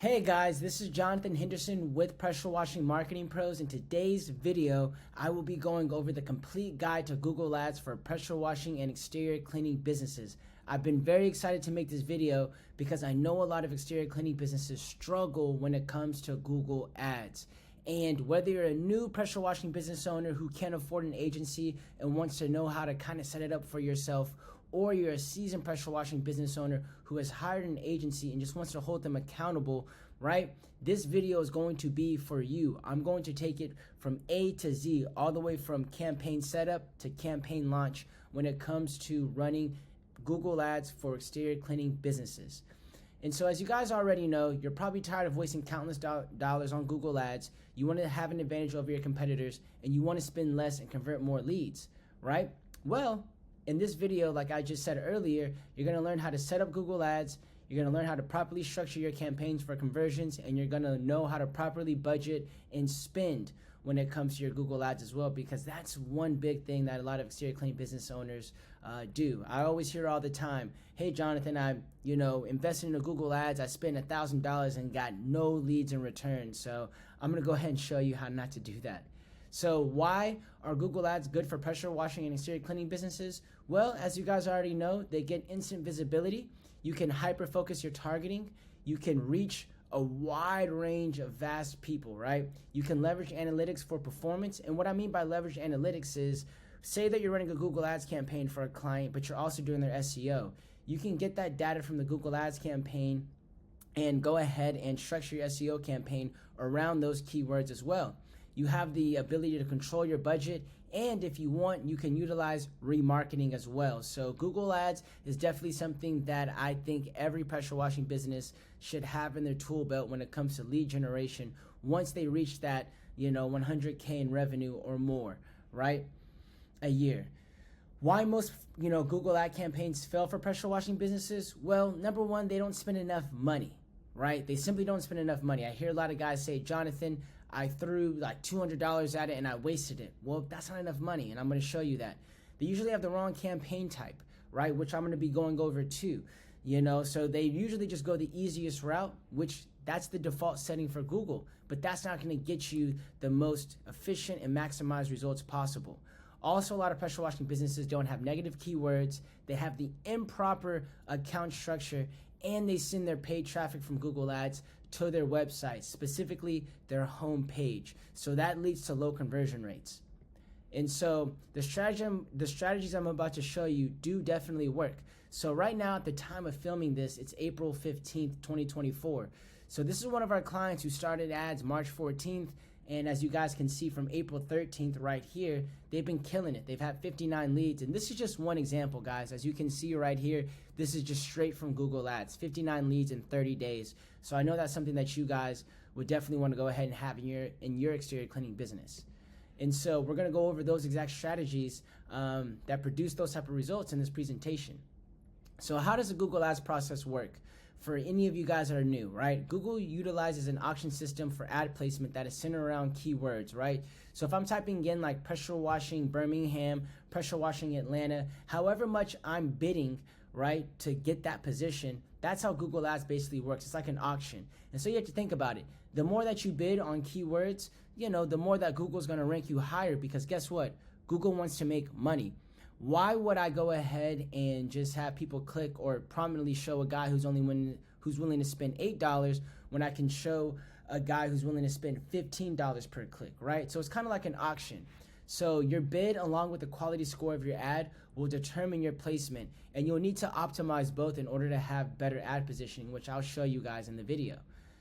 Hey guys, this is Jonathon Henderson with Pressure Washing Marketing Pros. In today's video, I will be going over the complete guide to Google Ads for pressure washing and exterior cleaning businesses. I've been very excited to make this video because I know a lot of exterior cleaning businesses struggle when it comes to Google Ads. And whether you're a new pressure washing business owner who can't afford an agency and wants to know how to kind of set it up for yourself, or you're a seasoned pressure washing business owner who has hired an agency and just wants to hold them accountable, right? This video is going to be for you. I'm going to take it from A to Z, all the way from campaign setup to campaign launch when it comes to running Google Ads for exterior cleaning businesses. And so as you guys already know, you're probably tired of wasting countless dollars on Google Ads. You want to have an advantage over your competitors, and you want to spend less and convert more leads, right? Well, in this video, like I just said earlier, you're going to learn how to set up Google Ads, you're going to learn how to properly structure your campaigns for conversions, and you're going to know how to properly budget and spend when it comes to your Google Ads as well, because that's one big thing that a lot of exterior cleaning business owners do. I always hear all the time, hey Jonathan, I invested in a Google Ads, I spent $1,000 and got no leads in return. So I'm going to go ahead and show you how not to do that. So why are Google Ads good for pressure washing and exterior cleaning businesses? Well, as you guys already know, they get instant visibility. You can hyper-focus your targeting. You can reach a wide range of vast people, right? You can leverage analytics for performance. And what I mean by leverage analytics is, say that you're running a Google Ads campaign for a client, but you're also doing their SEO. You can get that data from the Google Ads campaign and go ahead and structure your SEO campaign around those keywords as well. You have the ability to control your budget, and if you want, you can utilize remarketing as well. So Google Ads is definitely something that I think every pressure washing business should have in their tool belt when it comes to lead generation once they reach that 100K in revenue or more, right, a year. Why most Google ad campaigns fail for pressure washing businesses? Well, number one, they don't spend enough money, right? They simply don't spend enough money. I hear a lot of guys say, Jonathan, I threw like $200 at it and I wasted it. Well, that's not enough money, and I'm going to show you that. They usually have the wrong campaign type, right, which I'm going to be going over too. So they usually just go the easiest route, which that's the default setting for Google, but that's not going to get you the most efficient and maximized results possible. Also, a lot of pressure washing businesses don't have negative keywords. They have the improper account structure, and they send their paid traffic from Google Ads to their website, specifically their home page. So that leads to low conversion rates. And so the strategies I'm about to show you do definitely work. So right now, at the time of filming this, it's April 15th, 2024. So this is one of our clients who started ads March 14th. And as you guys can see from April 13th right here, they've been killing it. They've had 59 leads. And this is just one example, guys. As you can see right here, this is just straight from Google Ads, 59 leads in 30 days. So I know that's something that you guys would definitely want to go ahead and have in your exterior cleaning business. And so we're going to go over those exact strategies that produce those type of results in this presentation. So how does the Google Ads process work? For any of you guys that are new, right? Google utilizes an auction system for ad placement that is centered around keywords, right? So if I'm typing in like pressure washing Birmingham, pressure washing Atlanta, however much I'm bidding, right, to get that position, that's how Google Ads basically works. It's like an auction. And so you have to think about it. The more that you bid on keywords, the more that Google's going to rank you higher, because guess what? Google wants to make money. Why would I go ahead and just have people click or prominently show a guy who's willing to spend $8 when I can show a guy who's willing to spend $15 per click, right? So it's kind of like an auction. So your bid along with the quality score of your ad will determine your placement, and you'll need to optimize both in order to have better ad positioning, which I'll show you guys in the video.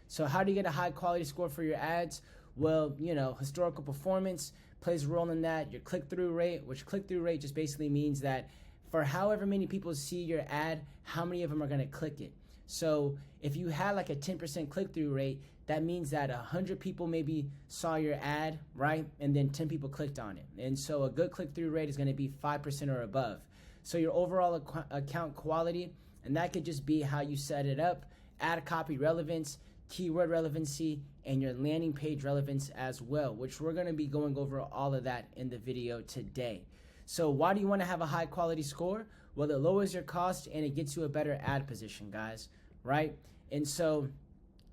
So how do you get a high quality score for your ads? Well, historical performance plays a role in that. Your click-through rate, which click-through rate just basically means that for however many people see your ad, how many of them are going to click it. So if you had like a 10% click-through rate, that means that 100 people maybe saw your ad, right? And then 10 people clicked on it. And so a good click-through rate is going to be 5% or above. So your overall account quality, and that could just be how you set it up, ad copy relevance, keyword relevancy, and your landing page relevance as well, which we're going to be going over all of that in the video today. So why do you want to have a high quality score? Well, it lowers your cost and it gets you a better ad position, guys, right? And so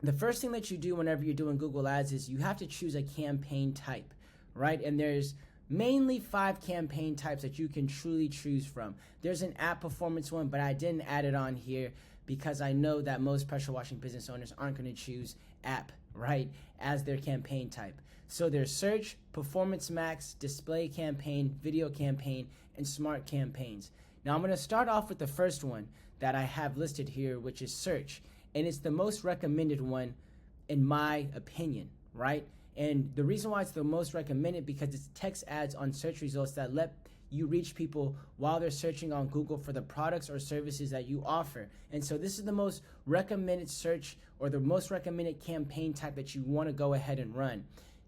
the first thing that you do whenever you're doing Google Ads is you have to choose a campaign type, right? And there's mainly 5 campaign types that you can truly choose from. There's an app performance one, but I didn't add it on here because I know that most pressure washing business owners aren't going to choose app, right, as their campaign type. So there's search, performance max, display campaign, video campaign, and smart campaigns. Now I'm going to start off with the first one that I have listed here, which is search. And it's the most recommended one in my opinion, right? And the reason why it's the most recommended because it's text ads on search results that let you reach people while they're searching on Google for the products or services that you offer. And so this is the most recommended search or the most recommended campaign type that you want to go ahead and run.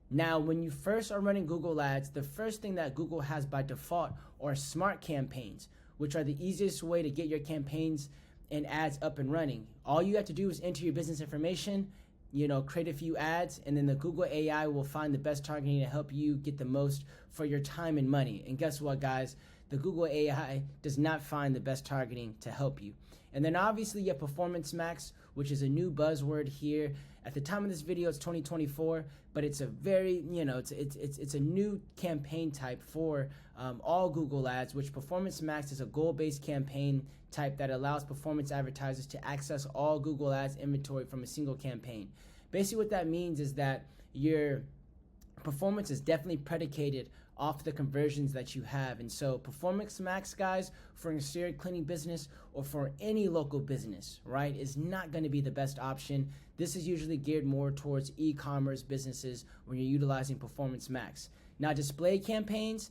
Now, when you first are running Google Ads, the first thing that Google has by default are smart campaigns, which are the easiest way to get your campaigns and ads up and running. All you have to do is enter your business information, create a few ads, and then the Google AI will find the best targeting to help you get the most for your time and money. And guess what, guys? The Google AI does not find the best targeting to help you. And then obviously you have Performance Max, which is a new buzzword here. At the time of this video, it's 2024, but it's a very, it's a new campaign type for all Google Ads, which Performance Max is a goal-based campaign type that allows performance advertisers to access all Google Ads inventory from a single campaign. Basically what that means is that your performance is definitely predicated off the conversions that you have. And so Performance Max, guys, for an exterior cleaning business or for any local business, right, is not going to be the best option. This is usually geared more towards e-commerce businesses when you're utilizing Performance Max. Now, display campaigns,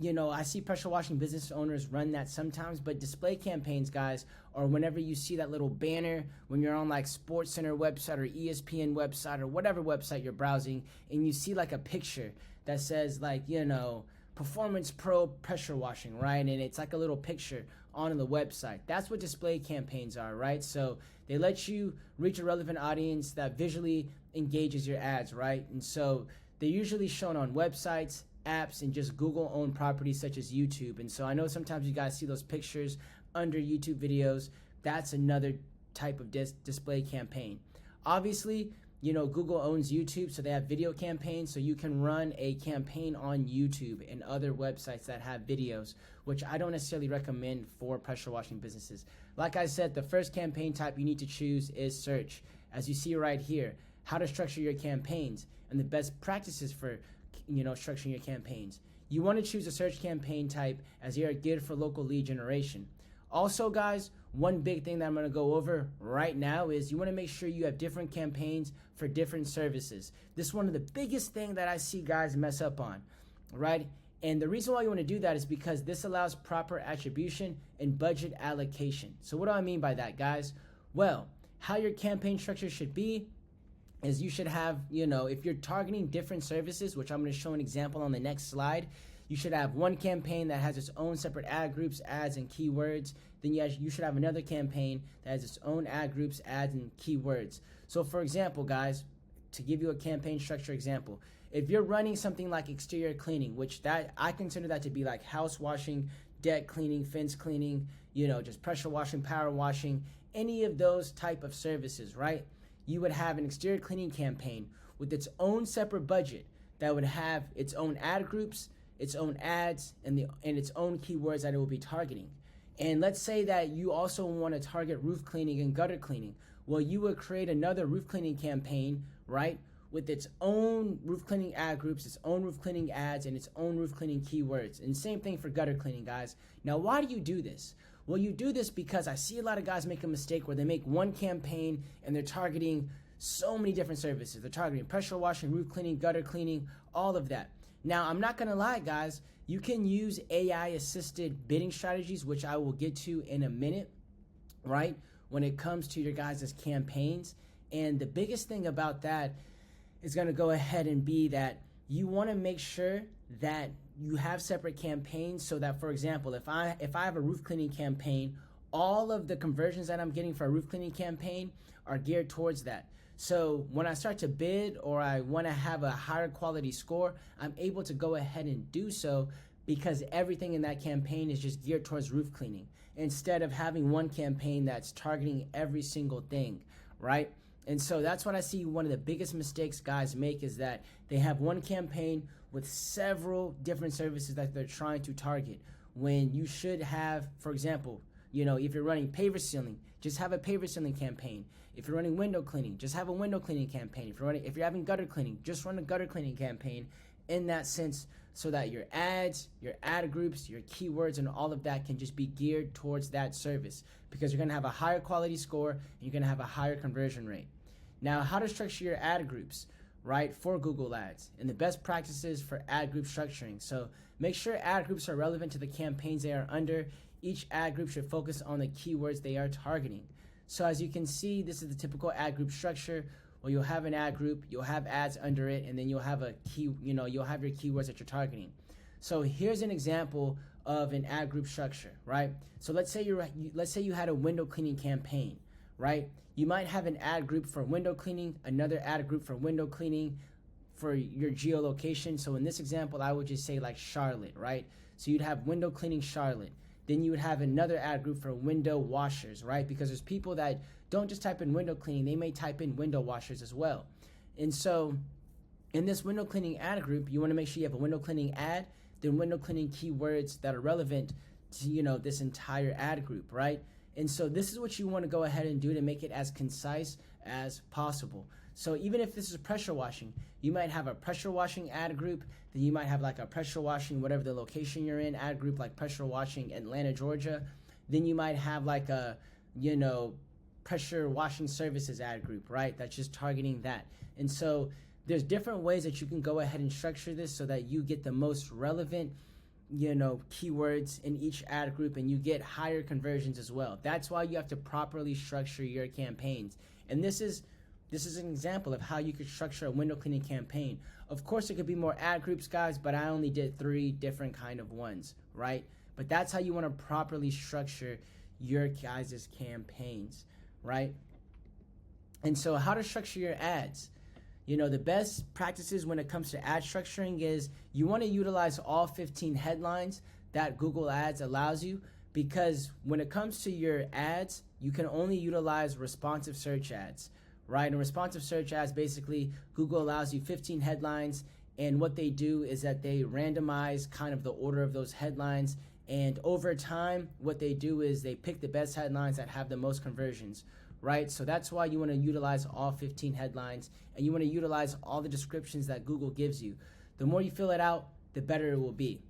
I see pressure washing business owners run that sometimes, but display campaigns, guys, or whenever you see that little banner when you're on like SportsCenter website or ESPN website or whatever website you're browsing, and you see like a picture that says like, Performance Pro pressure washing, right? And it's like a little picture on the website. That's what display campaigns are, right? So they let you reach a relevant audience that visually engages your ads, right? And so they're usually shown on websites, apps, and just Google-owned properties such as YouTube. And so I know sometimes you guys see those pictures under YouTube videos. That's another type of display campaign. Obviously, Google owns YouTube, so they have video campaigns, so you can run a campaign on YouTube and other websites that have videos, which I don't necessarily recommend for pressure washing businesses. Like I said, the first campaign type you need to choose is search. As you see right here, how to structure your campaigns and the best practices for structuring your campaigns. You want to choose a search campaign type as they are geared for local lead generation. Also, guys, one big thing that I'm going to go over right now is you want to make sure you have different campaigns for different services. This is one of the biggest things that I see guys mess up on, right? And the reason why you want to do that is because this allows proper attribution and budget allocation. So what do I mean by that, guys? Well, how your campaign structure should be is you should have, if you're targeting different services, which I'm going to show an example on the next slide, you should have one campaign that has its own separate ad groups, ads, and keywords. Then you should have another campaign that has its own ad groups, ads, and keywords. So for example, guys, to give you a campaign structure example, if you're running something like exterior cleaning, which that I consider that to be like house washing, deck cleaning, fence cleaning, just pressure washing, power washing, any of those type of services, right? You would have an exterior cleaning campaign with its own separate budget that would have its own ad groups, its own ads, and its own keywords that it will be targeting. And let's say that you also want to target roof cleaning and gutter cleaning. Well, you would create another roof cleaning campaign, right, with its own roof cleaning ad groups, its own roof cleaning ads, and its own roof cleaning keywords. And same thing for gutter cleaning, guys. Now, why do you do this? Well, you do this because I see a lot of guys make a mistake where they make one campaign and they're targeting so many different services. They're targeting pressure washing, roof cleaning, gutter cleaning, all of that. Now, I'm not going to lie, guys. You can use AI-assisted bidding strategies, which I will get to in a minute, right, when it comes to your guys' campaigns. And the biggest thing about that is going to go ahead and be that you want to make sure that you have separate campaigns so that, for example, if I have a roof cleaning campaign, all of the conversions that I'm getting for a roof cleaning campaign are geared towards that. So when I start to bid or I want to have a higher quality score, I'm able to go ahead and do so because everything in that campaign is just geared towards roof cleaning instead of having one campaign that's targeting every single thing, right? And so that's what I see one of the biggest mistakes guys make, is that they have one campaign with several different services that they're trying to target, when you should have, for example, if you're running paver sealing, just have a paver sealing campaign. If you're running window cleaning, just have a window cleaning campaign. If you're having gutter cleaning, just run a gutter cleaning campaign in that sense, so that your ads, your ad groups, your keywords, and all of that can just be geared towards that service, because you're going to have a higher quality score and you're going to have a higher conversion rate. Now, how to structure your ad groups, right, for Google Ads, and the best practices for ad group structuring. So make sure ad groups are relevant to the campaigns they are under. Each ad group should focus on the keywords they are targeting. So as you can see, this is the typical ad group structure. Well, you'll have an ad group, you'll have ads under it, and then you'll have you'll have your keywords that you're targeting. So here's an example of an ad group structure, right? So let's say you had a window cleaning campaign, right? You might have an ad group for window cleaning, another ad group for window cleaning for your geolocation. So in this example, I would just say like Charlotte, right? So you'd have window cleaning Charlotte. Then you would have another ad group for window washers, right? Because there's people that don't just type in window cleaning, they may type in window washers as well. And so in this window cleaning ad group, you want to make sure you have a window cleaning ad, then window cleaning keywords that are relevant to, this entire ad group, right? And so this is what you want to go ahead and do to make it as concise as possible. So even if this is pressure washing, you might have a pressure washing ad group, then you might have like a pressure washing, whatever the location you're in, ad group, like pressure washing Atlanta, Georgia. Then you might have like a, pressure washing services ad group, right? That's just targeting that. And so there's different ways that you can go ahead and structure this so that you get the most relevant, keywords in each ad group, and you get higher conversions as well. That's why you have to properly structure your campaigns. And this is an example of how you could structure a window cleaning campaign. Of course, there could be more ad groups, guys, but I only did 3 different kind of ones, right? But that's how you want to properly structure your guys' campaigns, right? And so how to structure your ads. The best practices when it comes to ad structuring is you want to utilize all 15 headlines that Google Ads allows you, because when it comes to your ads, you can only utilize responsive search ads, right? And responsive search ads, basically, Google allows you 15 headlines, and what they do is that they randomize kind of the order of those headlines, and over time, what they do is they pick the best headlines that have the most conversions, right? So that's why you want to utilize all 15 headlines, and you want to utilize all the descriptions that Google gives you. The more you fill it out, the better it will be.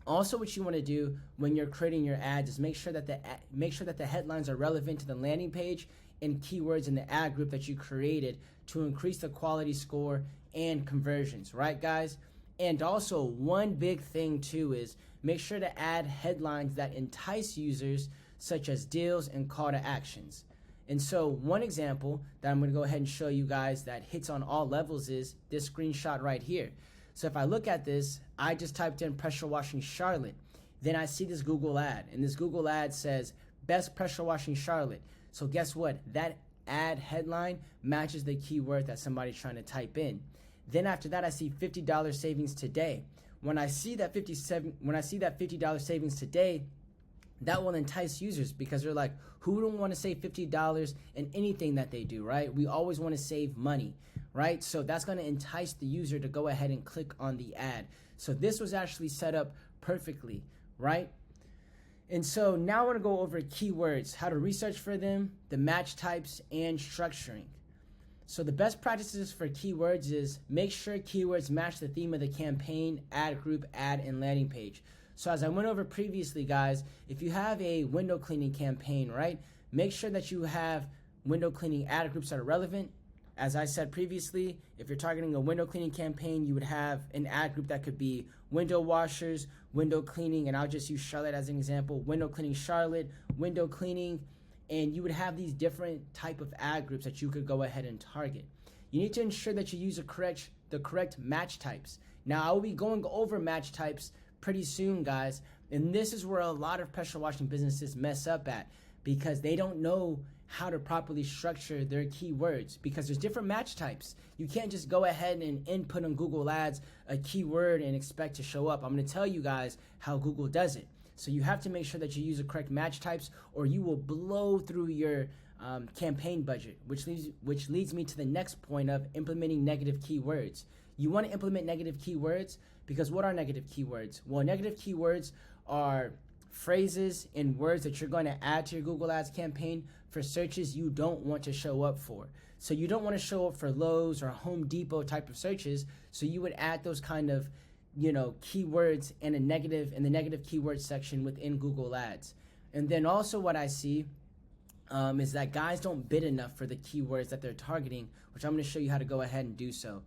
Also, what you want to do when you're creating your ads is make sure that the headlines are relevant to the landing page and keywords in the ad group that you created to increase the quality score and conversions, right, guys? And also, one big thing too is make sure to add headlines that entice users, such as deals and call to actions. And so one example that I'm going to go ahead and show you guys that hits on all levels is this screenshot right here. So if I look at this, I just typed in pressure washing Charlotte. Then I see this Google ad, and this Google ad says best pressure washing Charlotte. So guess what? That ad headline matches the keyword that somebody's trying to type in. Then after that, I see $50 savings today. When I see that $50 savings today, that will entice users, because they're like, who don't want to save $50 in anything that they do, right? We always want to save money, right? So that's going to entice the user to go ahead and click on the ad. So this was actually set up perfectly, right? And so now I want to go over keywords, how to research for them, the match types, and structuring. So the best practices for keywords is make sure keywords match the theme of the campaign, ad group, ad, and landing page. So as I went over previously, guys, if you have a window cleaning campaign, right, make sure that you have window cleaning ad groups that are relevant. As I said previously, if you're targeting a window cleaning campaign, you would have an ad group that could be window washers, window cleaning, and I'll just use Charlotte as an example, window cleaning Charlotte, window cleaning, and you would have these different type of ad groups that you could go ahead and target. You need to ensure that you use the correct match types. Now, I will be going over match types pretty soon, guys, and this is where a lot of pressure washing businesses mess up at, because they don't know how to properly structure their keywords, because there's different match types. You can't just go ahead and input on Google Ads a keyword and expect to show up. I'm going to tell you guys how Google does it. So you have to make sure that you use the correct match types, or you will blow through your campaign budget, which leads me to the next point of implementing negative keywords. You want to implement negative keywords because what are negative keywords? Well, negative keywords are phrases and words that you're going to add to your Google Ads campaign for searches you don't want to show up for. So you don't want to show up for Lowe's or Home Depot type of searches. So you would add those kind of, keywords in the negative keyword section within Google Ads. And then also what I see is that guys don't bid enough for the keywords that they're targeting, which I'm going to show you how to go ahead and do so.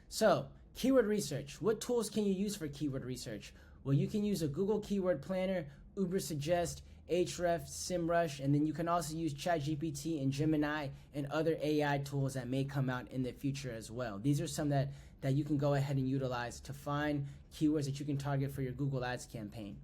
So, keyword research. What tools can you use for keyword research? Well, you can use a Google Keyword Planner, Ubersuggest, Ahrefs, SEMrush, and then you can also use ChatGPT and Gemini and other AI tools that may come out in the future as well. These are some that you can go ahead and utilize to find keywords that you can target for your Google Ads campaign.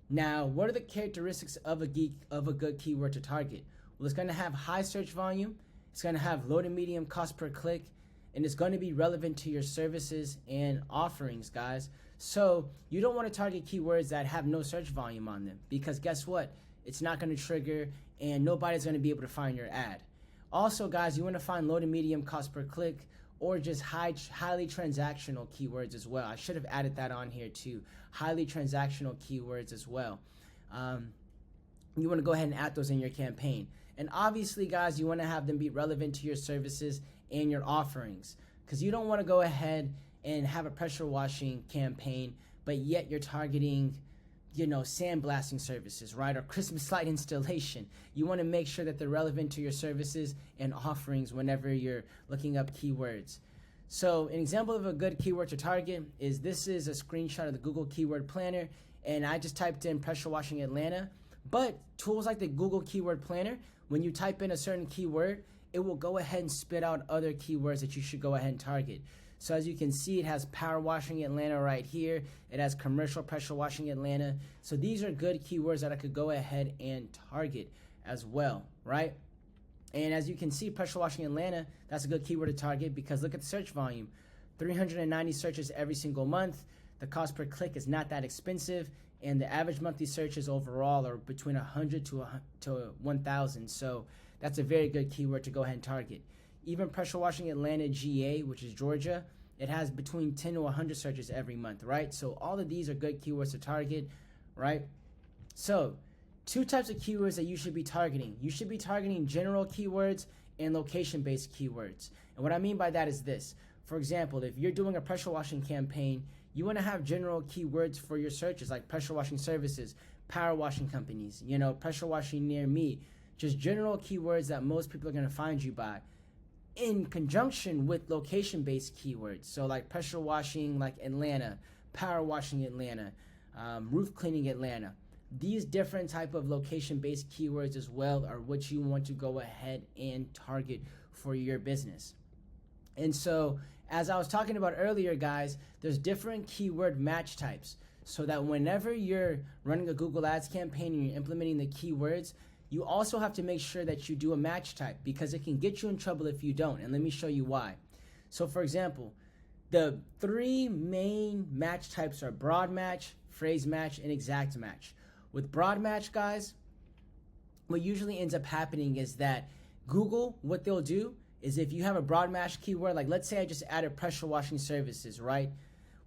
Now, what are the characteristics of a good keyword to target? Well, it's going to have high search volume, it's going to have low to medium cost per click, and it's going to be relevant to your services and offerings, guys. So you don't want to target keywords that have no search volume on them, because guess what? It's not going to trigger and nobody's going to be able to find your ad. Also, guys, you want to find low to medium cost per click or just highly transactional keywords as well. I should have added that on here too. Highly transactional keywords as well. You want to go ahead and add those in your campaign. And obviously, guys, you want to have them be relevant to your services and your offerings, because you don't want to go ahead and have a pressure washing campaign, but yet you're targeting, sandblasting services, right? Or Christmas light installation. You want to make sure that they're relevant to your services and offerings whenever you're looking up keywords. So an example of a good keyword to target is this is a screenshot of the Google Keyword Planner, and I just typed in pressure washing Atlanta. But tools like the Google Keyword Planner, when you type in a certain keyword, it will go ahead and spit out other keywords that you should go ahead and target. So as you can see, it has power washing Atlanta right here. It has commercial pressure washing Atlanta. So these are good keywords that I could go ahead and target as well, right? And as you can see, pressure washing Atlanta, that's a good keyword to target because look at the search volume. 390 searches every single month. The cost per click is not that expensive. And the average monthly searches overall are between 100 to 1,000. So that's a very good keyword to go ahead and target. Even pressure washing Atlanta GA, which is Georgia, it has between 10 to 100 searches every month, right? So all of these are good keywords to target, right? So two types of keywords that you should be targeting. You should be targeting general keywords and location-based keywords. And what I mean by that is this. For example, if you're doing a pressure washing campaign, you want to have general keywords for your searches like pressure washing services, power washing companies, pressure washing near me, just general keywords that most people are going to find you by, in conjunction with location-based keywords. So like pressure washing like Atlanta, power washing Atlanta, roof cleaning Atlanta. These different type of location-based keywords as well are what you want to go ahead and target for your business. And so as I was talking about earlier, guys, there's different keyword match types, so that whenever you're running a Google Ads campaign and you're implementing the keywords, you also have to make sure that you do a match type, because it can get you in trouble if you don't. And let me show you why. So for example, the three main match types are broad match, phrase match, and exact match. With broad match, guys, what usually ends up happening is that Google, what they'll do is if you have a broad match keyword, like let's say I just added pressure washing services, right?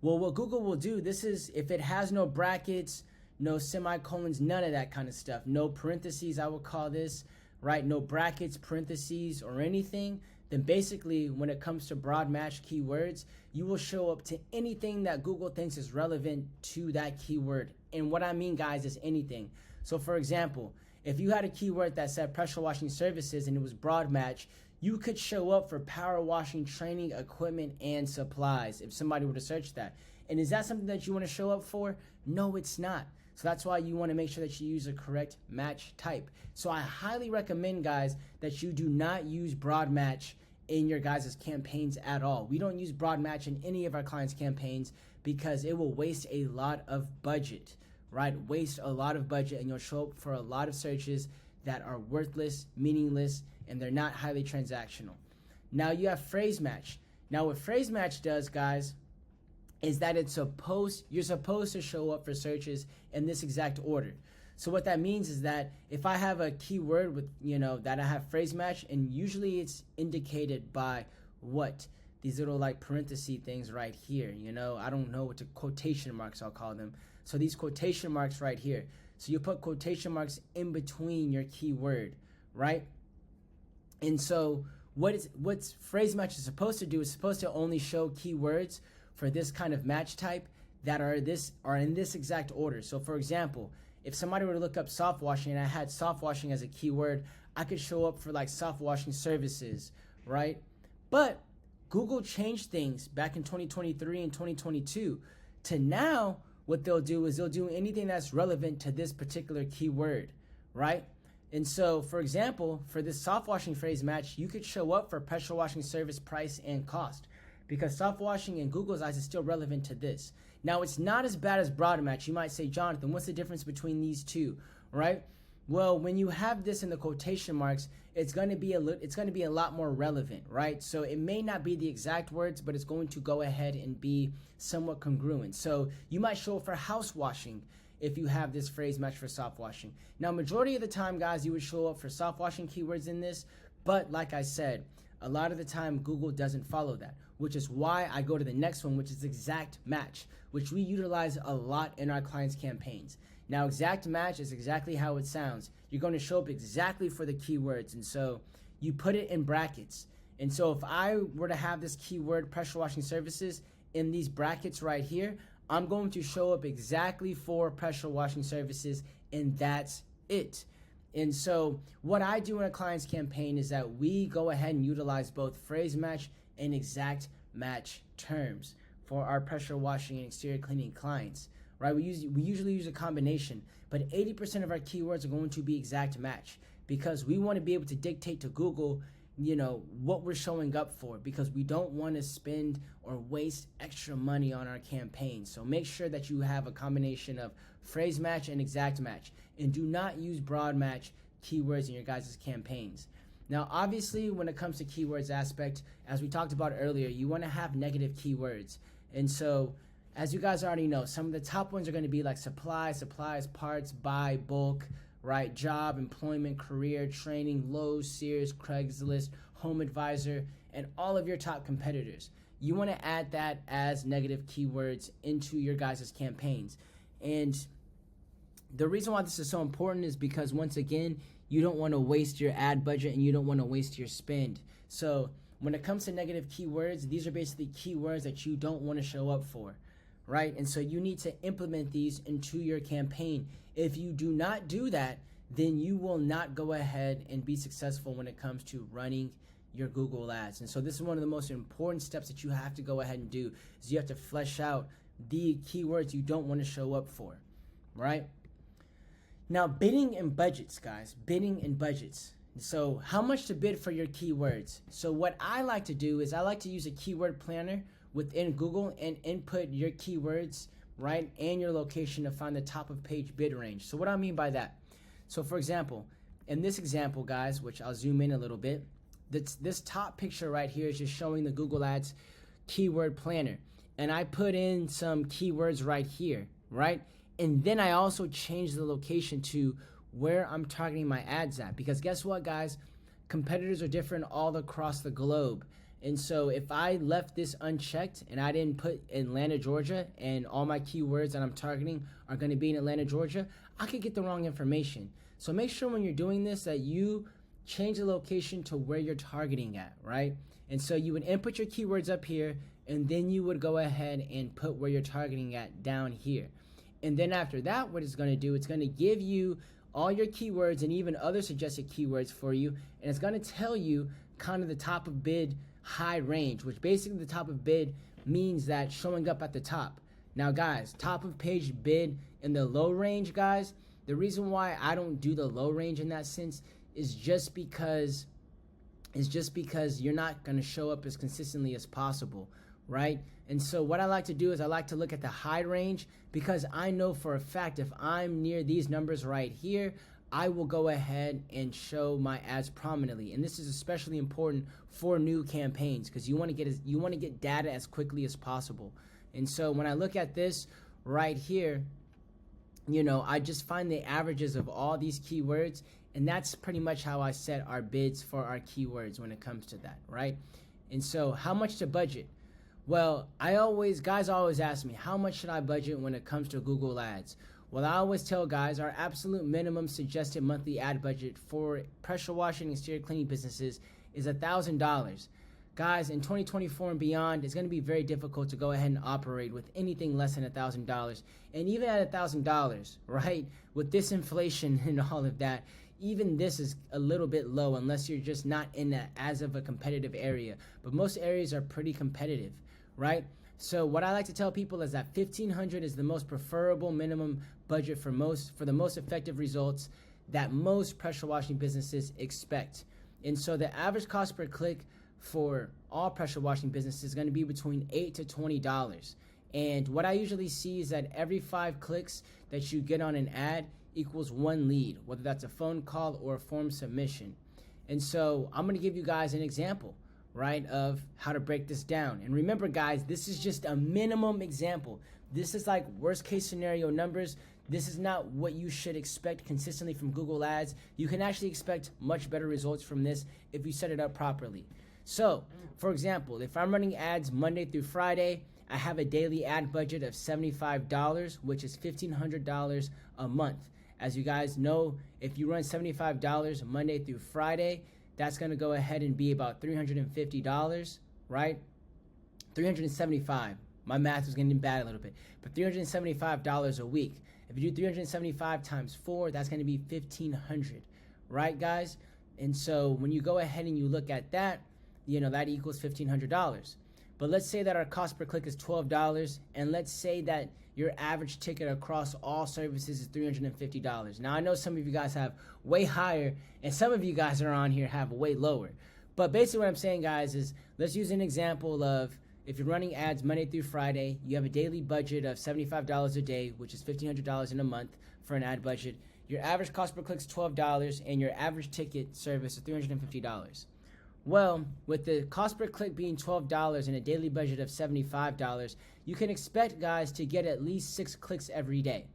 Well, what Google will do, this is if it has no brackets, no semicolons, none of that kind of stuff, no parentheses, I would call this, right? No brackets, parentheses, or anything, then basically when it comes to broad match keywords, you will show up to anything that Google thinks is relevant to that keyword. And what I mean, guys, is anything. So for example, if you had a keyword that said pressure washing services and it was broad match, you could show up for power washing training equipment and supplies if somebody were to search that. And is that something that you want to show up for? No, it's not. So that's why you want to make sure that you use the correct match type. So I highly recommend, guys, that you do not use broad match in your guys' campaigns at all. We don't use broad match in any of our clients' campaigns because it will waste a lot of budget, right? Waste a lot of budget, and you'll show up for a lot of searches that are worthless, meaningless, and they're not highly transactional. Now you have phrase match. Now what phrase match does, guys, is that you're supposed to show up for searches in this exact order. So what that means is that if I have a keyword with, that I have phrase match, and usually it's indicated by what? These little like parenthesis things right here, I don't know what to, quotation marks I'll call them. So these quotation marks right here. So you put quotation marks in between your keyword, right? And so what's phrase match is supposed to do is supposed to only show keywords for this kind of match type that are in this exact order. So for example, if somebody were to look up soft washing and I had soft washing as a keyword, I could show up for like soft washing services, right? But Google changed things back in 2023 and 2022 to now what they'll do is they'll do anything that's relevant to this particular keyword, right? And so, for example, for this soft washing phrase match, you could show up for pressure washing service price and cost because soft washing in Google's eyes is still relevant to this. Now, it's not as bad as broad match. You might say, Jonathan, what's the difference between these two, right? Well, when you have this in the quotation marks, it's going to be a lot more relevant, right? So it may not be the exact words, but it's going to go ahead and be somewhat congruent. So you might show up for house washing if you have this phrase match for soft washing. Now, majority of the time, guys, you would show up for soft washing keywords in this, but like I said, a lot of the time Google doesn't follow that, which is why I go to the next one, which is exact match, which we utilize a lot in our clients' campaigns. Now, exact match is exactly how it sounds. You're going to show up exactly for the keywords, and so you put it in brackets. And so if I were to have this keyword pressure washing services in these brackets right here, I'm going to show up exactly for pressure washing services, and that's it. And so what I do in a client's campaign is that we go ahead and utilize both phrase match and exact match terms for our pressure washing and exterior cleaning clients, right? We usually use a combination, but 80% of our keywords are going to be exact match because we want to be able to dictate to Google, what we're showing up for, because we don't want to spend or waste extra money on our campaign. So make sure that you have a combination of phrase match and exact match, and do not use broad match keywords in your guys' campaigns. Now, obviously, when it comes to keywords aspect, as we talked about earlier, you want to have negative keywords. And so, as you guys already know, some of the top ones are going to be like supply, supplies, parts, buy, bulk, right? Job, employment, career, training, Lowe's, Sears, Craigslist, Home Advisor, and all of your top competitors. You want to add that as negative keywords into your guys' campaigns. And the reason why this is so important is because, once again, you don't want to waste your ad budget and you don't want to waste your spend. So when it comes to negative keywords, these are basically keywords that you don't want to show up for, right? And so you need to implement these into your campaign. If you do not do that, then you will not go ahead and be successful when it comes to running your Google ads. And so this is one of the most important steps that you have to go ahead and do, is you have to flesh out the keywords you don't want to show up for, right? Now, bidding and budgets, guys, bidding and budgets. So how much to bid for your keywords? So what I like to do is I like to use a keyword planner within Google and input your keywords, right, and your location to find the top of page bid range. So what do I mean by that? So for example, in this example, guys, which I'll zoom in a little bit, this top picture right here is just showing the Google Ads keyword planner. And I put in some keywords right here, right? And then I also changed the location to where I'm targeting my ads at. Because guess what, guys? Competitors are different all across the globe. And so if I left this unchecked and I didn't put Atlanta, Georgia, and all my keywords that I'm targeting are going to be in Atlanta, Georgia, I could get the wrong information. So make sure when you're doing this that you change the location to where you're targeting at, right? And so you would input your keywords up here, and then you would go ahead and put where you're targeting at down here. And then after that, what it's going to do, it's going to give you all your keywords and even other suggested keywords for you, and it's going to tell you kind of the top of bid high range, which basically the top of bid means that showing up at the top. Now guys, top of page bid in the low range, guys, the reason why I don't do the low range in that sense is just because you're not going to show up as consistently as possible, right? And so what I like to do is I like to look at the high range, because I know for a fact if I'm near these numbers right here, I will go ahead and show my ads prominently. And this is especially important for new campaigns, because you want to get data as quickly as possible. And so when I look at this right here, I just find the averages of all these keywords, and that's pretty much how I set our bids for our keywords when it comes to that, right? And so how much to budget? Well, guys always ask me, how much should I budget when it comes to Google Ads? Well, I always tell guys our absolute minimum suggested monthly ad budget for pressure washing and exterior cleaning businesses is $1,000. Guys, in 2024 and beyond, it's going to be very difficult to go ahead and operate with anything less than $1,000. And even at $1,000, right, with this inflation and all of that, even this is a little bit low unless you're just not in as of a competitive area. But most areas are pretty competitive, right? So what I like to tell people is that $1,500 is the most preferable minimum budget for the most effective results that most pressure washing businesses expect. And so the average cost per click for all pressure washing businesses is going to be between $8 to $20. And what I usually see is that every 5 clicks that you get on an ad equals 1 lead, whether that's a phone call or a form submission. And so I'm going to give you guys an example, right, of how to break this down. And remember, guys, this is just a minimum example. This is like worst case scenario numbers. This is not what you should expect consistently from Google Ads. You can actually expect much better results from this if you set it up properly. So, for example, if I'm running ads Monday through Friday, I have a daily ad budget of $75, which is $1,500 a month. As you guys know, if you run $75 Monday through Friday, that's going to go ahead and be about $350, right? $375. My math was getting bad a little bit, but $375 a week. If you do 375 times 4, that's going to be $1,500, right, guys? And so when you go ahead and you look at that, that equals $1,500. But let's say that our cost per click is $12, and let's say that your average ticket across all services is $350. Now, I know some of you guys have way higher, and some of you guys that are on here have way lower. But basically what I'm saying, guys, is let's use an example of if you're running ads Monday through Friday, you have a daily budget of $75 a day, which is $1,500 in a month for an ad budget. Your average cost per click is $12, and your average ticket service is $350. Well, with the cost per click being $12 and a daily budget of $75, you can expect, guys, to get at least 6 clicks every day.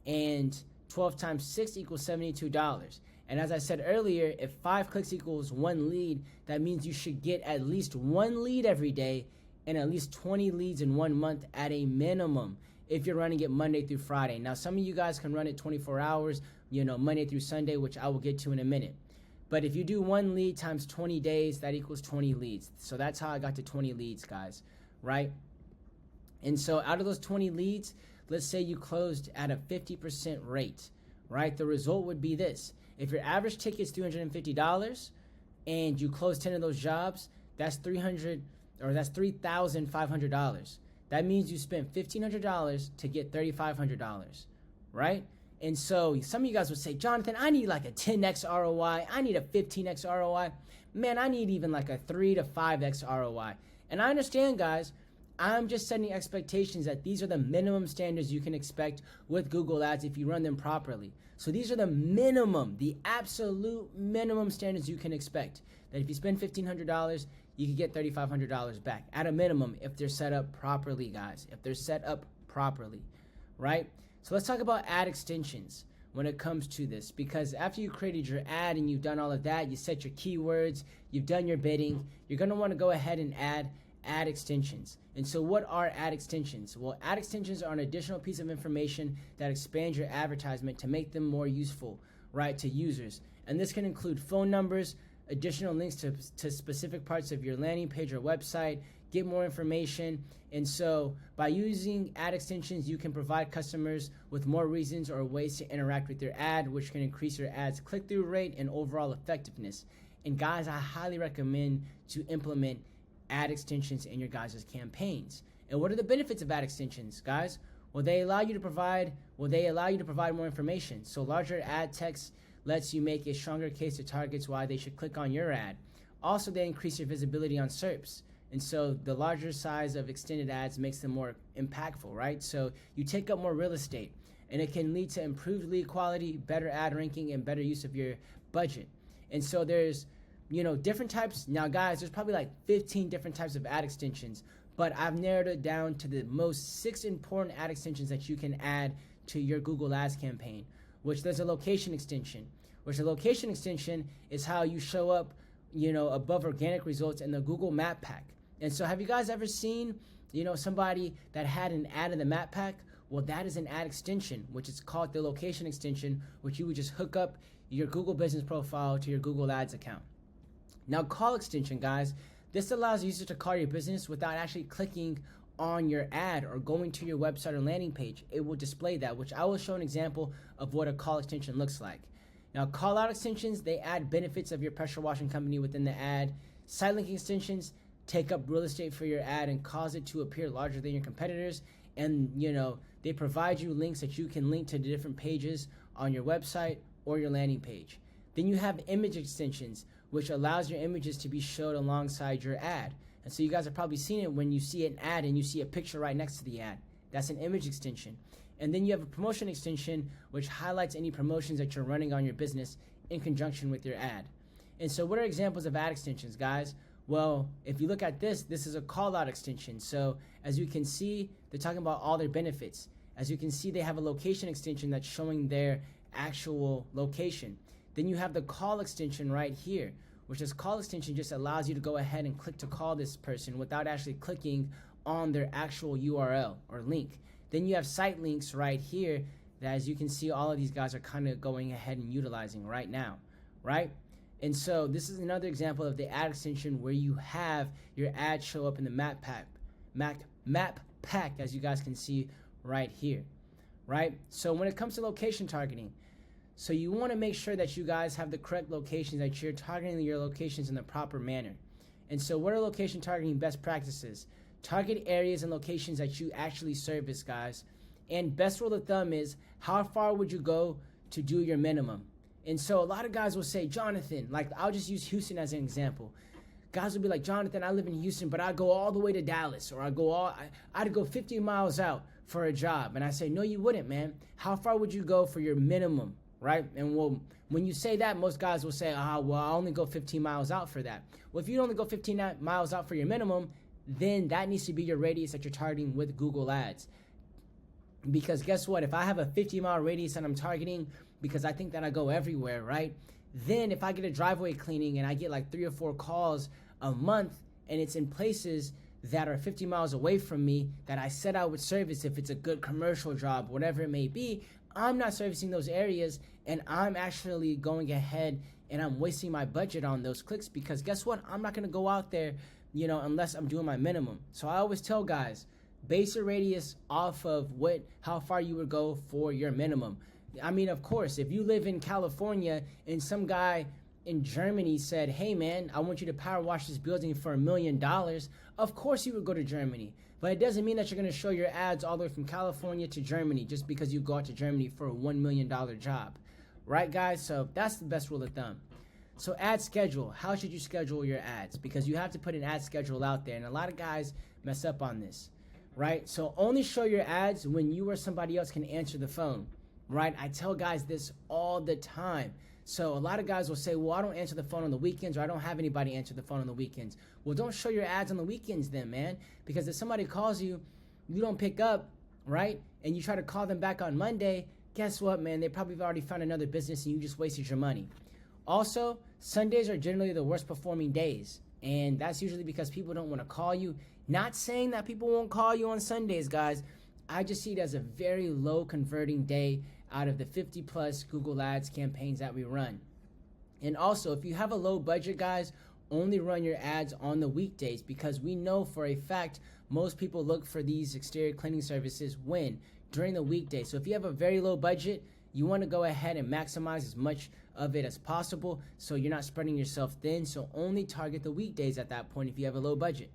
And 12 times 6 equals $72. And as I said earlier, if 5 clicks equals 1 lead, that means you should get at least 1 lead every day and at least 20 leads in 1 month at a minimum if you're running it Monday through Friday. Now, some of you guys can run it 24 hours, Monday through Sunday, which I will get to in a minute. But if you do 1 lead times 20 days, that equals 20 leads. So that's how I got to 20 leads, guys, right? And so out of those 20 leads, let's say you closed at a 50% rate, right? The result would be this. If your average ticket is $350 and you close 10 of those jobs, that's $3,500. That means you spent $1,500 to get $3,500, right? And so some of you guys would say, Jonathan, I need like a 10x ROI. I need a 15x ROI. Man, I need even like a 3 to 5x ROI. And I understand, guys. I'm just setting expectations that these are the minimum standards you can expect with Google Ads if you run them properly. So these are the minimum, the absolute minimum standards you can expect. That if you spend $1,500, you can get $3,500 back at a minimum if they're set up properly, guys. If they're set up properly, right? So let's talk about ad extensions when it comes to this, because after you created your ad and you've done all of that, you set your keywords, you've done your bidding, you're going to want to go ahead and add ad extensions. And so what are ad extensions? Well, ad extensions are an additional piece of information that expands your advertisement to make them more useful, right, to users. And this can include phone numbers, additional links to specific parts of your landing page or website, get more information. And so by using ad extensions, you can provide customers with more reasons or ways to interact with your ad, which can increase your ad's click-through rate and overall effectiveness. And guys, I highly recommend to implement ad extensions in your guys' campaigns. And what are the benefits of ad extensions, guys? Well, they allow you to provide more information. So larger ad text lets you make a stronger case to targets why they should click on your ad. Also, they increase your visibility on SERPs. And so the larger size of extended ads makes them more impactful, right? So you take up more real estate, and it can lead to improved lead quality, better ad ranking, and better use of your budget. And so there's, different types. Now, guys, there's probably like 15 different types of ad extensions, but I've narrowed it down to the most 6 important ad extensions that you can add to your Google Ads campaign, which there's a location extension, which the location extension is how you show up, above organic results in the Google Map Pack. And so have you guys ever seen, somebody that had an ad in the Map Pack? Well, that is an ad extension, which is called the location extension, which you would just hook up your Google business profile to your Google Ads account. Now, call extension, guys, this allows users to call your business without actually clicking on your ad or going to your website or landing page. It will display that, which I will show an example of what a call extension looks like. Now, call out extensions, they add benefits of your pressure washing company within the ad. Site link extensions take up real estate for your ad and cause it to appear larger than your competitors. And, they provide you links that you can link to the different pages on your website or your landing page. Then you have image extensions, which allows your images to be showed alongside your ad. And so you guys have probably seen it when you see an ad and you see a picture right next to the ad. That's an image extension. And then you have a promotion extension, which highlights any promotions that you're running on your business in conjunction with your ad. And so what are examples of ad extensions, guys? Well, if you look at this is a call out extension. So as you can see, they're talking about all their benefits. As you can see, they have a location extension that's showing their actual location. Then you have the call extension right here, which is call extension just allows you to go ahead and click to call this person without actually clicking on their actual URL or link. Then you have site links right here that, as you can see, all of these guys are kind of going ahead and utilizing right now, right? And so this is another example of the ad extension where you have your ad show up in the map pack, as you guys can see right here, right? So when it comes to location targeting, so you want to make sure that you guys have the correct locations, that you're targeting your locations in the proper manner. And so what are location targeting best practices? Target areas and locations that you actually service, guys. And best rule of thumb is, how far would you go to do your minimum? And so a lot of guys will say, Jonathan, like I'll just use Houston as an example. Guys will be like, Jonathan, I live in Houston, but I go all the way to Dallas, or I'd go 50 miles out for a job. And I say, no, you wouldn't, man. How far would you go for your minimum, right? And when you say that, most guys will say, well, I only go 15 miles out for that. Well, if you only go 15 miles out for your minimum, then that needs to be your radius that you're targeting with Google Ads. Because guess what? If I have a 50-mile radius and I'm targeting because I think that I go everywhere, right? Then if I get a driveway cleaning and I get like 3 or 4 calls a month and it's in places that are 50 miles away from me that I said I would service if it's a good commercial job, whatever it may be, I'm not servicing those areas, and I'm actually going ahead and I'm wasting my budget on those clicks, because guess what? I'm not going to go out there, unless I'm doing my minimum. So I always tell guys, base your radius off of how far you would go for your minimum. I mean, of course, if you live in California and some guy in Germany said, hey man, I want you to power wash this building for $1 million, of course you would go to Germany. But it doesn't mean that you're going to show your ads all the way from California to Germany just because you go out to Germany for a $1 million job. Right, guys? So that's the best rule of thumb. So ad schedule. How should you schedule your ads? Because you have to put an ad schedule out there, and a lot of guys mess up on this, right? So only show your ads when you or somebody else can answer the phone, right? I tell guys this all the time. So a lot of guys will say, well, I don't answer the phone on the weekends, or I don't have anybody answer the phone on the weekends. Well, don't show your ads on the weekends then, man, because if somebody calls you, you don't pick up, right? And you try to call them back on Monday, guess what, man? They probably have already found another business and you just wasted your money. Also, Sundays are generally the worst performing days, and that's usually because people don't want to call you. Not saying that people won't call you on Sundays, guys. I just see it as a very low converting day out of the 50 plus Google Ads campaigns that we run. And also, if you have a low budget, guys, only run your ads on the weekdays, because we know for a fact most people look for these exterior cleaning services during the weekday. So if you have a very low budget, you want to go ahead and maximize as much of it as possible so you're not spreading yourself thin. So only target the weekdays at that point if you have a low budget,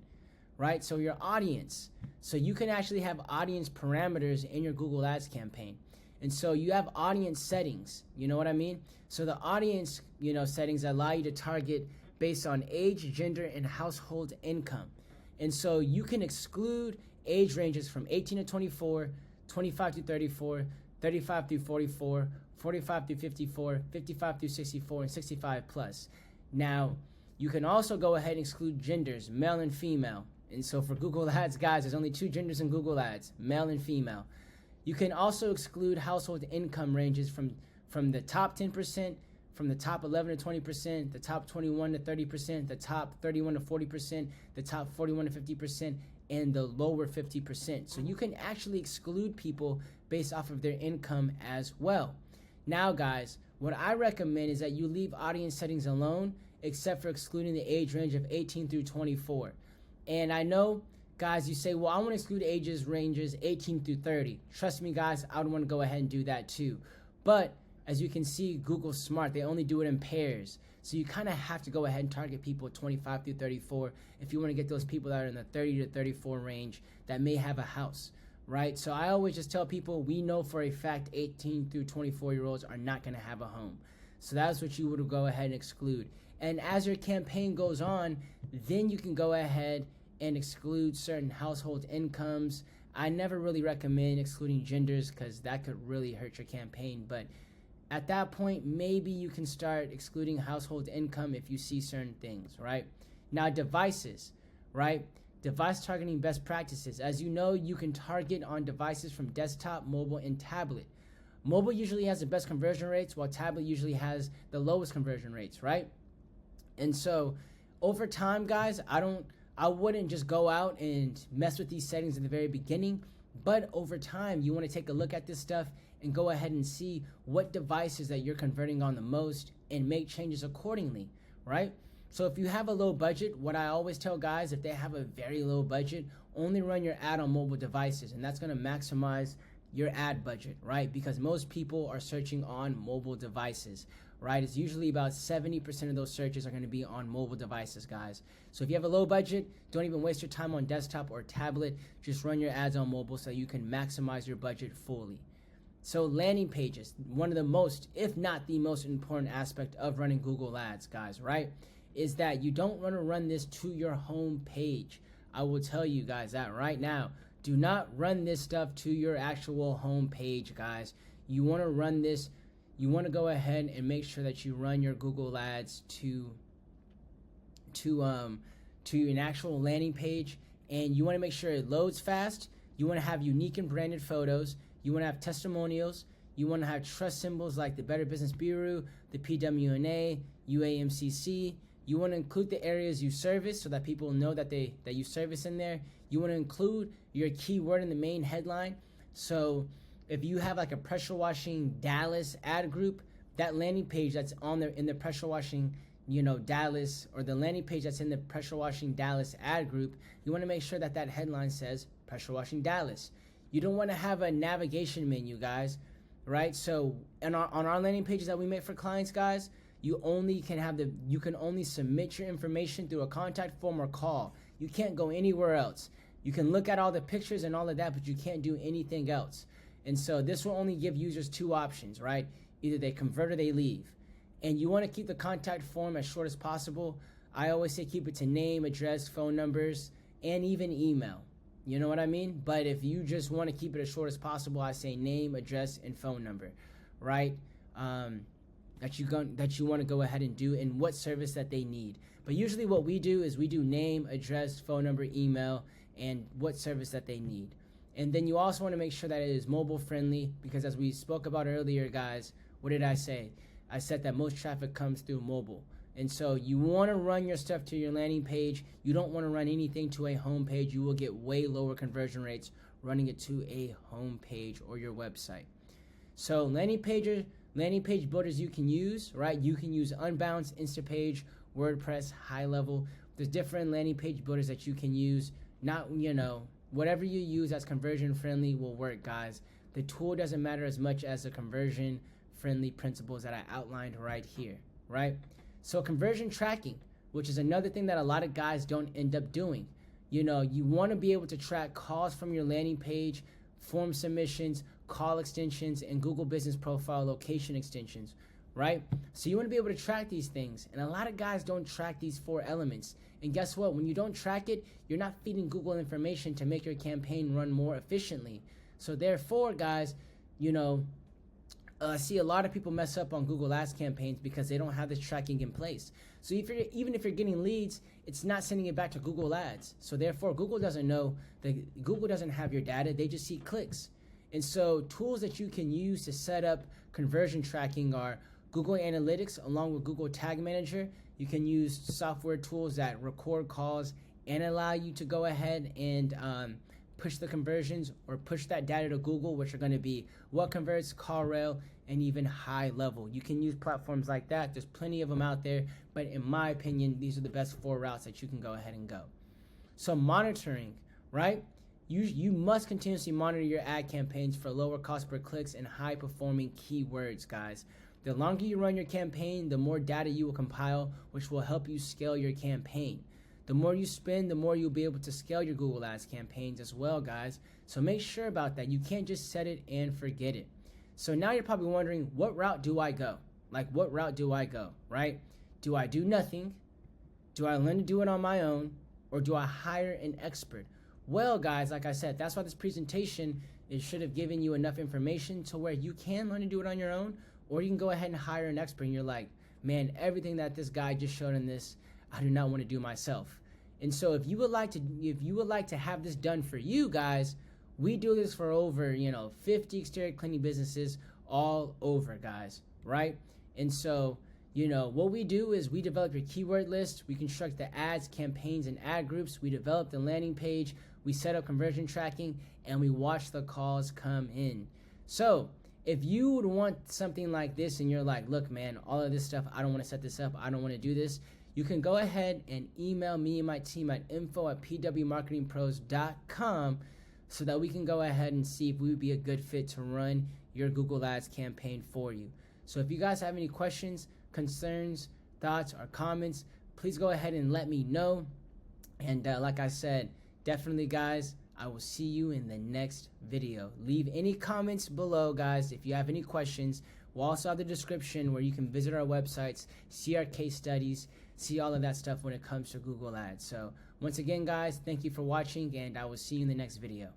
right? So your audience. So you can actually have audience parameters in your Google Ads campaign. And so you have audience settings, you know what I mean? So the audience, settings allow you to target based on age, gender, and household income. And so you can exclude age ranges from 18 to 24, 25 to 34, 35 through 44, 45 through 54, 55 through 64, and 65 plus. Now, you can also go ahead and exclude genders, male and female. And so for Google Ads, guys, there's only 2 genders in Google Ads, male and female. You can also exclude household income ranges from the top 10%, from the top 11 to 20%, the top 21 to 30%, the top 31 to 40%, the top 41 to 50%, and the lower 50%. So you can actually exclude people based off of their income as well. Now, guys, what I recommend is that you leave audience settings alone, except for excluding the age range of 18 through 24. And I know, guys, you say, well, I want to exclude ages ranges 18 through 30. Trust me, guys, I would want to go ahead and do that too. But as you can see, Google's smart. They only do it in pairs. So you kind of have to go ahead and target people 25 through 34 if you want to get those people that are in the 30 to 34 range that may have a house, right? So I always just tell people, we know for a fact 18 through 24-year-olds are not going to have a home. So that's what you would go ahead and exclude. And as your campaign goes on, then you can go ahead and exclude certain household incomes. I never really recommend excluding genders because that could really hurt your campaign. But at that point, maybe you can start excluding household income if you see certain things, right? Now, devices, right? Device targeting best practices. As you know, you can target on devices from desktop, mobile, and tablet. Mobile usually has the best conversion rates, while tablet usually has the lowest conversion rates, right? And so over time, guys, I wouldn't just go out and mess with these settings in the very beginning, but over time, you want to take a look at this stuff and go ahead and see what devices that you're converting on the most and make changes accordingly, right? So if you have a low budget, what I always tell guys, if they have a very low budget, only run your ad on mobile devices, and that's going to maximize your ad budget, right? Because most people are searching on mobile devices, right? It's usually about 70% of those searches are going to be on mobile devices, guys. So if you have a low budget, don't even waste your time on desktop or tablet. Just run your ads on mobile so you can maximize your budget fully. So landing pages, one of the most, if not the most important aspect of running Google Ads, guys, right, is that you don't want to run this to your home page. I will tell you guys that right now. Do not run this stuff to your actual home page, guys. You want to run this, you want to go ahead and make sure that you run your Google Ads to an actual landing page, and you want to make sure it loads fast. You want to have unique and branded photos. You want to have testimonials. You want to have trust symbols like the Better Business Bureau, the PWNA, UAMCC. You want to include the areas you service so that people know that you service in there. You want to include your keyword in the main headline. So if you have like a pressure washing Dallas ad group, that landing page that's on there in the pressure washing, Dallas, or the landing page that's in the pressure washing Dallas ad group, you want to make sure that that headline says pressure washing Dallas. You don't want to have a navigation menu, guys, right? So on our landing pages that we make for clients, guys, you can only submit your information through a contact form or call. You can't go anywhere else. You can look at all the pictures and all of that, but you can't do anything else. And so this will only give users two options, right? Either they convert or they leave. And you want to keep the contact form as short as possible. I always say keep it to name, address, phone numbers, and even email. You know what I mean? But if you just want to keep it as short as possible, I say name, address, and phone number, right? That you want to go ahead and do, and what service that they need. But usually what we do is we do name, address, phone number, email, and what service that they need. And then you also want to make sure that it is mobile friendly, because as we spoke about earlier, guys, what did I say? I said that most traffic comes through mobile. And so you want to run your stuff to your landing page. You don't want to run anything to a home page. You will get way lower conversion rates running it to a home page or your website. So landing page builders you can use, right? You can use Unbounce, Instapage, WordPress, High Level. There's different landing page builders that you can use. Whatever you use that's conversion friendly will work, guys. The tool doesn't matter as much as the conversion friendly principles that I outlined right here, right? So conversion tracking, which is another thing that a lot of guys don't end up doing. You want to be able to track calls from your landing page, form submissions, call extensions, and Google Business Profile location extensions, right? So you want to be able to track these things. And a lot of guys don't track these 4 elements. And guess what? When you don't track it, you're not feeding Google information to make your campaign run more efficiently. So therefore, guys, see a lot of people mess up on Google Ads campaigns because they don't have this tracking in place. So even if you're getting leads, it's not sending it back to Google Ads. So therefore, Google doesn't know Google doesn't have your data. They just see clicks. And so tools that you can use to set up conversion tracking are Google Analytics along with Google Tag Manager. You can use software tools that record calls and allow you to go ahead and push the conversions or push that data to Google, which are going to be what converts, call rail, and even high level. You can use platforms like that. There's plenty of them out there, but in my opinion, these are the best 4 routes that you can go ahead and go. So monitoring, right? You must continuously monitor your ad campaigns for lower cost per clicks and high performing keywords, guys. The longer you run your campaign, the more data you will compile, which will help you scale your campaign. The more you spend, the more you'll be able to scale your Google Ads campaigns as well, guys. So make sure about that. You can't just set it and forget it. So now you're probably wondering, what route do I go? Like, what route do I go, right? Do I do nothing? Do I learn to do it on my own? Or do I hire an expert? Well, guys, like I said, that's why this presentation, it should have given you enough information to where you can learn to do it on your own, or you can go ahead and hire an expert and you're like, man, everything that this guy just showed in this, I do not want to do myself. And so if you would like to have this done for you guys, we do this for over, 50 exterior cleaning businesses all over, guys, right? And so, what we do is we develop your keyword list, we construct the ads, campaigns, and ad groups, we develop the landing page, we set up conversion tracking, and we watch the calls come in. So if you would want something like this and you're like, look, man, all of this stuff, I don't want to set this up, I don't want to do this, you can go ahead and email me and my team at info@pwmarketingpros.com so that we can go ahead and see if we would be a good fit to run your Google Ads campaign for you. So if you guys have any questions, concerns, thoughts, or comments, please go ahead and let me know. And like I said, definitely, guys, I will see you in the next video. Leave any comments below, guys, if you have any questions. We'll also have the description where you can visit our websites, see our case studies, see all of that stuff when it comes to Google Ads. So once again, guys, thank you for watching, and I will see you in the next video.